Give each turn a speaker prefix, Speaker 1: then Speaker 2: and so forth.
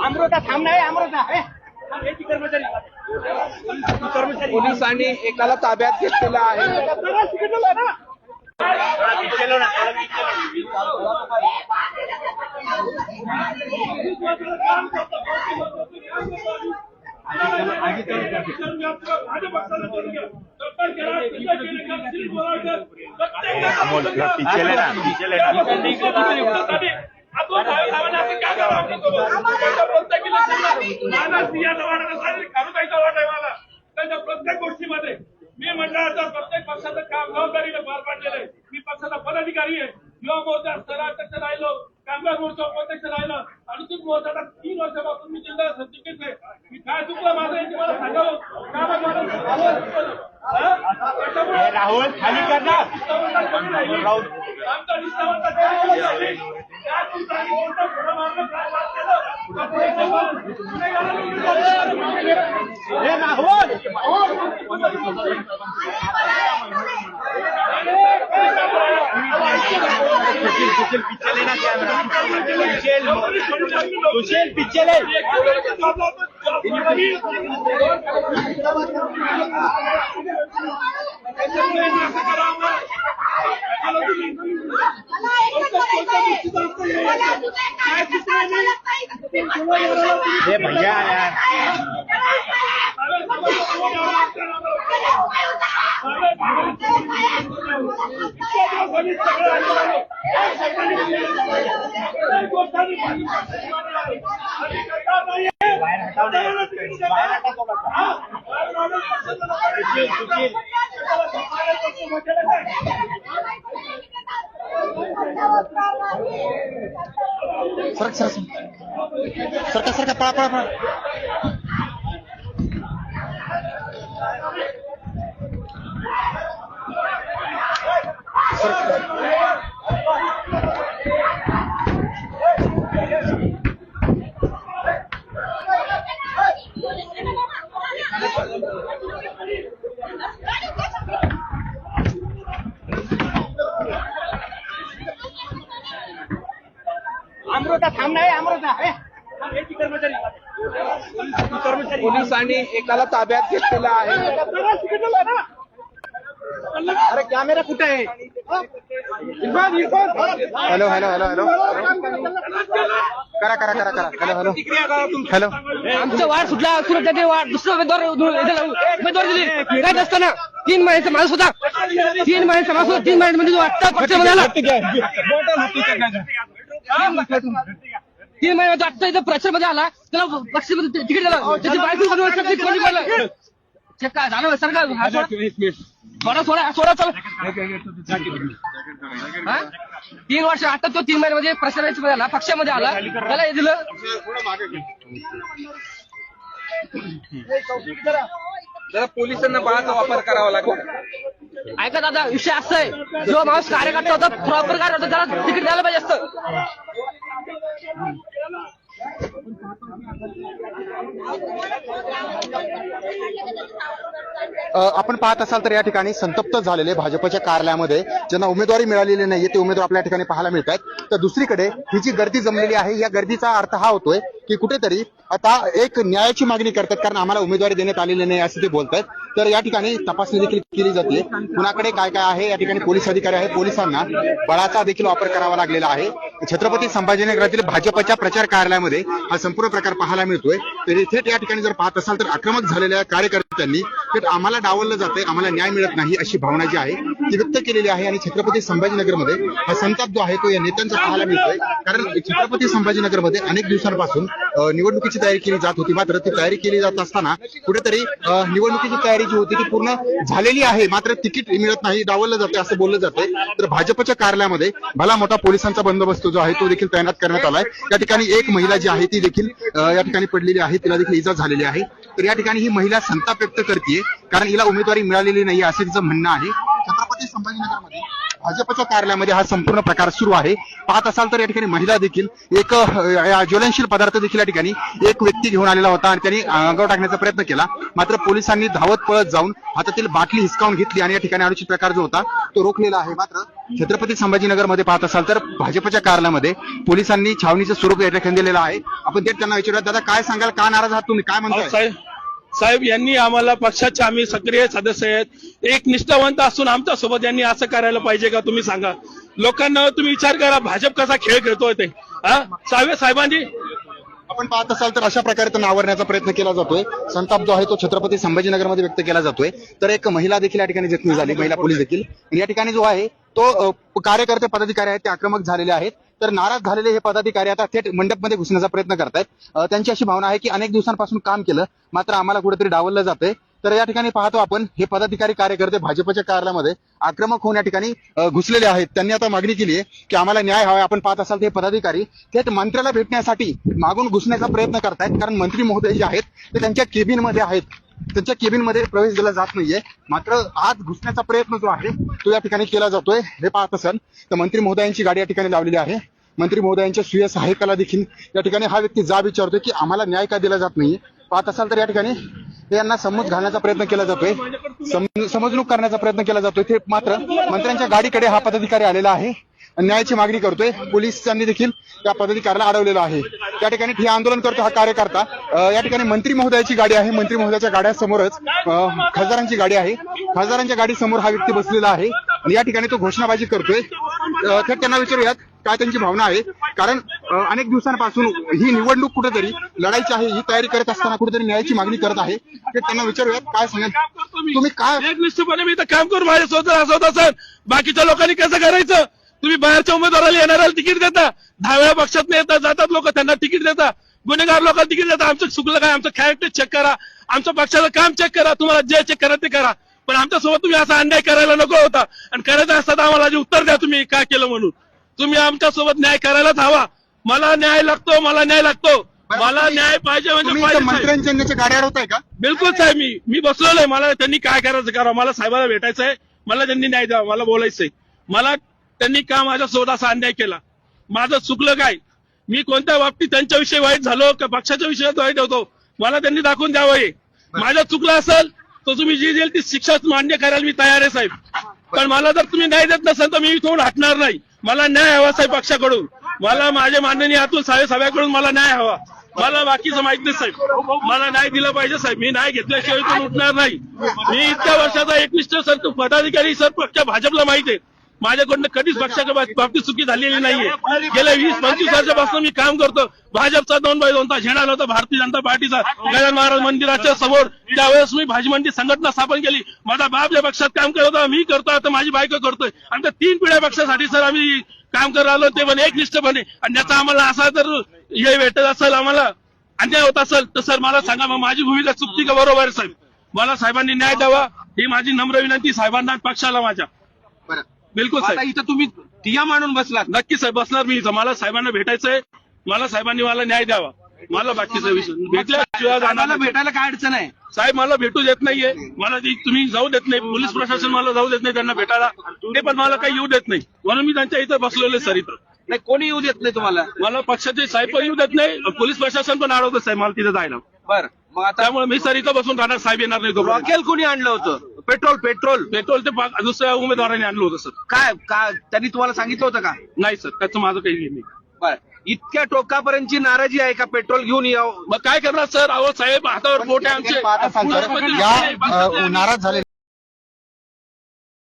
Speaker 1: अमृता थांब नाही अमृता
Speaker 2: पोलिसांनी एकाला ताब्यात घेतलेलं आहे.
Speaker 3: प्रत्येक गोष्टीमध्ये मी मंडळाचा प्रत्येक पक्षाचं काम जबाबदारीने पार पाडलेलं आहे. मी पक्षाचा पदाधिकारी आहे. युवा मोर्चा स्तराध्यक्ष राहिलो, कामगार मोर्चा उपाध्यक्ष राहिलो, अनुसूचित मोर्चाचा 3 वर्षापासून मी जिल्हा सरचिटणीस आहे. मी काय चुकलं माझं हे तुम्हाला सांगावं.
Speaker 1: राहुल खाली करणार
Speaker 3: आमचा निष्ठावंत काय
Speaker 1: पीछे लेना कैमरा सुशील पीछे ले भैया यार सरका पळा पळा पळा अमृता थांब नाही अमृता
Speaker 2: पोलिसांनी एकाला ताब्यात घेतलेलं आहे.
Speaker 1: अरे कॅमेरा कुठे आहे?
Speaker 2: हॅलो हॅलो हॅलो हॅलो करा करा करा करा हॅलो हॅलो हॅलो.
Speaker 4: आमचा वाढ सुटला सुरत वाढ दुसरा उमेदवार दिली काय नसताना 3 महिन्याचा माणूस होता. 3 महिन्याचा माणूस होता. 3 महिन्यामध्ये आता पक्षामध्ये आला. 3 महिन्यात आता इथं प्रचारमध्ये आला. त्याला पक्षामध्ये तिकीट दिलं. त्याची बायको काय झालं सरकार सोडा चला 3 वर्ष आता तो 3 महिन्यामध्ये प्रचारामध्ये आला पक्षामध्ये आला. त्याला हे दिलं.
Speaker 2: जरा पोलिसांना बळाचा वापर करावा लागेल.
Speaker 4: ऐका दादा विषय असा आहे जो माणूस कार्यकर्ता होता प्रॉपर कार्य होता त्याला तिकीट द्यायला पाहिजे असतं.
Speaker 5: आपण पाहत असाल तर या ठिकाणी संतप्त झालेले भाजपच्या कार्यालयामध्ये ज्यांना उमेदवारी मिळालेली नाहीये ते उमेदवार आपल्या ठिकाणी पाहायला मिळत आहेत. तर दुसरीकडे ही जी गर्दी जमलेली आहे या गर्दीचा अर्थ हा होतोय की कुठेतरी आता एक न्यायाची मागणी करतात कारण आम्हाला उमेदवारी देण्यात आलेली नाही असं ते बोलतात. तर या ठिकाणी तपासणी देखील केली जाते कुणाकडे काय काय आहे. या ठिकाणी पोलीस अधिकारी आहे. पोलिसांना बळाचा देखील वापर करावा लागलेला आहे. छत्रपती संभाजीनगरातील भाजपच्या प्रचार कार्यालयामध्ये हा संपूर्ण प्रकार पाहायला मिळतोय. तर थेट या ठिकाणी जर पाहत असाल तर आक्रमक झालेल्या कार्यकर्त्यांनी थेट आम्हाला डावललं जातंय आम्हाला न्याय मिळत नाही अशी भावना जी आहे ती व्यक्त केलेली आहे. आणि छत्रपती संभाजीनगरमध्ये हा संताप जो आहे तो या नेत्यांचा पाहायला मिळतोय कारण छत्रपती संभाजीनगरमध्ये अनेक दिवसांपासून निवडणुकीची तयारी केली जात होती. मात्र ती तयारी केली जात असताना कुठेतरी निवडणुकीची तयारी जी होती ती पूर्ण झालेली आहे मात्र तिकीट मिळत नाही डावललं जाते असं बोललं जातंय. तर भाजपच्या कार्यालयामध्ये भला मोठा पोलिसांचा बंदोबस्त जो आहे तो देखील तैनात करण्यात आलाय. या ठिकाणी एक महिला जी आहे ती देखील या ठिकाणी पडलेली आहे. तिला देखील इजा झालेली आहे. तर या ठिकाणी ही महिला संताप व्यक्त करते कारण हिला उमेदवारी मिळालेली नाही असं तिचं म्हणणं आहे. छत्रपती संभाजीनगरमध्ये भाजपच्या कार्यालयामध्ये हा संपूर्ण प्रकार सुरू आहे. पाहत असाल तर या ठिकाणी महिला देखील एक ज्वलनशील पदार्थ देखील या ठिकाणी एक व्यक्ती घेऊन आलेला होता आणि त्यांनी अंगावर टाकण्याचा प्रयत्न केला. मात्र पोलिसांनी धावत पळत जाऊन हातातील बाटली हिसकावून घेतली आणि या ठिकाणी अनुचित प्रकार जो होता तो रोखलेला आहे. मात्र छत्रपती संभाजीनगरमध्ये पाहत असाल तर भाजपच्या कार्यालयामध्ये पोलिसांनी छावणीचं स्वरूप या ठिकाणी दिलेलं आहे. आपण थेट त्यांना विचारूया, दादा काय सांगाल, का नाराज आहात तुम्ही, काय म्हणताय?
Speaker 3: साहेब यांनी आम्हाला पक्षाचे आम्ही सक्रिय सदस्य आहेत, एक निष्ठावंत असून आमच्या सोबत यांनी असं करायला पाहिजे का? तुम्ही सांगा. लोकांना तुम्ही विचार करा, भाजप कसा खेळ खेळतोय ते. साहेबांनी
Speaker 5: आपण पाहत असाल तर अशा प्रकारे तो नावरण्याचा प्रयत्न केला जातोय. संताप जो आहे तो छत्रपती संभाजीनगरमध्ये व्यक्त केला जातोय. तर एक महिला देखील या ठिकाणी जखमी झाली, महिला पोलीस देखील. आणि या ठिकाणी जो आहे तो कार्यकर्ते पदाधिकारी आहेत ते आक्रमक झालेले आहेत. तर नाराज झालेले हे पदाधिकारी आता थेट मंडपमध्ये घुसण्याचा प्रयत्न करतायत. त्यांची अशी भावना आहे की अनेक दिवसांपासून काम केलं मात्र आम्हाला कुठेतरी डावललं जातंय. तर या ठिकाणी पाहतो आपण हे पदाधिकारी कार्यकर्ते भाजपच्या कार्यालयामध्ये आक्रमक होऊन या ठिकाणी घुसलेले आहेत. त्यांनी आता मागणी केली आहे की आम्हाला न्याय हवा. आपण पाहत असाल ते पदाधिकारी थेट मंत्र्याला भेटण्यासाठी मागून घुसण्याचा प्रयत्न करतायत, कारण मंत्री महोदय जे आहेत ते त्यांच्या केबिनमध्ये आहेत. त्यांच्या केबिनमध्ये प्रवेश दिला जात नाहीये. मात्र आज घुसण्याचा प्रयत्न जो आहे तो या ठिकाणी केला जातोय. हे पाहत असाल तर मंत्री महोदयांची गाडी या ठिकाणी लावलेली आहे. मंत्री महोदयांच्या सुय सहाय्यकाला देखील या ठिकाणी हा व्यक्ती जाब विचारतोय की आम्हाला न्याय का दिला जात नाहीये. पाहत असाल तर या ठिकाणी यांना समज घालण्याचा प्रयत्न केला जातोय, समजणूक करण्याचा प्रयत्न केला जातोय. ते मात्र मंत्र्यांच्या गाडीकडे हा पदाधिकारी आलेला आहे, न्यायाची मागणी करतोय. पोलिसांनी देखील त्या पदाधिकाऱ्याला अडवलेलं आहे. त्या ठिकाणी ठिय्या आंदोलन करतो हा कार्यकर्ता. या ठिकाणी मंत्री महोदयाची गाडी आहे. मंत्री महोदयाच्या गाड्यासमोरच खासदारांची गाडी आहे. खासदारांच्या गाडीसमोर हा व्यक्ती बसलेला आहे आणि या ठिकाणी तो घोषणाबाजी करतोय. तर त्यांना विचारूयात काय त्यांची भावना आहे, कारण अनेक दिवसांपासून ही निवडणूक कुठेतरी लढायची आहे, ही तयारी करत असताना कुठेतरी न्यायाची मागणी करत आहे. तर त्यांना विचारूयात काय सांगाल तुम्ही, काय
Speaker 3: एक निष्ठपणे मी तर काम करून माझ्या स्वतः असं होत असेल, बाकीच्या लोकांनी कसं करायचं? तुम्ही बाहेरच्या उमेदवाराला येणाऱ्याला तिकीट देता, 10 वेळा पक्षात येतात जातात लोक, त्यांना तिकीट देता, गुन्हेगार लोकांना तिकीट देता. आमचं चुकलं काय? आमचं कॅरेक्टर चेक करा, आमच्या पक्षाचं काम चेक करा, तुम्हाला जे चेक करा ते करा. पण आमच्यासोबत तुम्ही असा अन्याय करायला नको होता. आणि करायचं असतं तर आम्हाला जे उत्तर द्या तुम्ही काय केलं म्हणून. तुम्ही आमच्यासोबत न्याय करायलाच हवा. मला न्याय लागतो, मला न्याय लागतो, मला न्याय पाहिजे म्हणजे पाहिजे.
Speaker 5: मंत्र्यांच्या गाड्या अडवताय का?
Speaker 3: बिलकुल साहेब, मी बसलेलो आहे. मला त्यांनी काय करायचं करा, मला साहेबाला भेटायचंय, मला त्यांनी न्याय द्यावा, मला बोलायचंय. मला त्यांनी का माझ्यासोबत असा अन्याय केला? माझं चुकलं काय? मी कोणत्या बाबतीत त्यांच्याविषयी वाईट झालो का पक्षाच्या विषयात वाईट होतो? मला त्यांनी दाखवून द्यावं. हे माझं चुकलं असेल तर तुम्ही जी देईल ती शिक्षा मान्य करायला मी तयार आहे साहेब. पण मला जर तुम्ही न्याय देत नसाल तर मी इथून हटणार नाही. मला न्याय हवा साहेब पक्षाकडून. मला माझे माननीय अतुल साहेब सगळ्याकडून मला न्याय हवा. मला बाकीचं माहित नाही साहेब, मला न्याय दिला पाहिजे साहेब. मी न्याय घेतल्याशिवाय इथून उठणार नाही. मी इतक्या वर्षाचा एकनिष्ठ सर पदाधिकारी सर पक्ष भाजपला माहिती आहे. माझ्याकडनं कधीच पक्षाच्या बाबतीत चुकी झालेली नाहीये. गेल्या 20-25 वर्षापासून मी काम करतो. भाजपचा 2x2चा झेंडा होता, भारतीय जनता पार्टीचा गजानन महाराज मंदिराच्या समोर. त्यावेळेस मी भाजी मंडी संघटना स्थापन केली. माझा बाप ज्या पक्षात काम करत होता, मी करतो, आता माझी बायको करतोय. आमच्या 3 पिढ्या पक्षासाठी सर आम्ही काम करत आलो, ते पण एकनिष्ठपणे. आणि त्याचा आम्हाला असा जर हे भेटत असेल, आम्हाला अन्याय होत असेल तर सर मला सांगा, मग माझी भूमिका चुकती का बरोबर आहे साहेब? मला साहेबांनी न्याय द्यावा ही माझी नम्र विनंती साहेबांना, पक्षाला माझ्या. बिलकुल साहेब.
Speaker 1: इथं तुम्ही ठिय्या मांडून बसलात.
Speaker 3: नक्की साहेब बसणार मी इथं. मला साहेबांना भेटायचंय, मला साहेबांनी मला न्याय द्यावा. मला बाकीचा विषय भेटल्याशिवाय जाणार
Speaker 1: भेटायला काय अडचण आहे
Speaker 3: साहेब? मला भेटू देत नाहीये, मला तुम्ही जाऊ देत नाही, पोलीस प्रशासन मला जाऊ देत नाही त्यांना भेटायला. ते पण मला काही येऊ देत नाही, म्हणून मी त्यांच्या इथं बसलेलो सर. इथं
Speaker 1: नाही, कोणी येऊ देत नाही तुम्हाला.
Speaker 3: मला पक्षाचे साहेब पण येऊ देत नाही, पोलीस प्रशासन पण अडवतं साहेब मला तिथं जायला.
Speaker 1: बरं, मग आता
Speaker 3: त्यामुळे मी सर इथं बसून राहणार. साहेब येणार नाही.
Speaker 1: रॉकेल कोणी आणलं होतं? पेट्रोल
Speaker 3: पेट्रोल ते दुसऱ्या उमेदवारांनी आणलं होतं सर.
Speaker 1: काय त्यांनी तुम्हाला सांगितलं होतं का?
Speaker 3: नाही सर, त्याचं माझं काही नाही.
Speaker 1: बरं, इतक्या टोकापर्यंतची नाराजी आहे का पेट्रोल घेऊन यावं?
Speaker 3: मग काय करणार सर? अहो साहेब हातावर बोट आहे आमचे.
Speaker 5: पाहत असाल तर या नाराज झालेले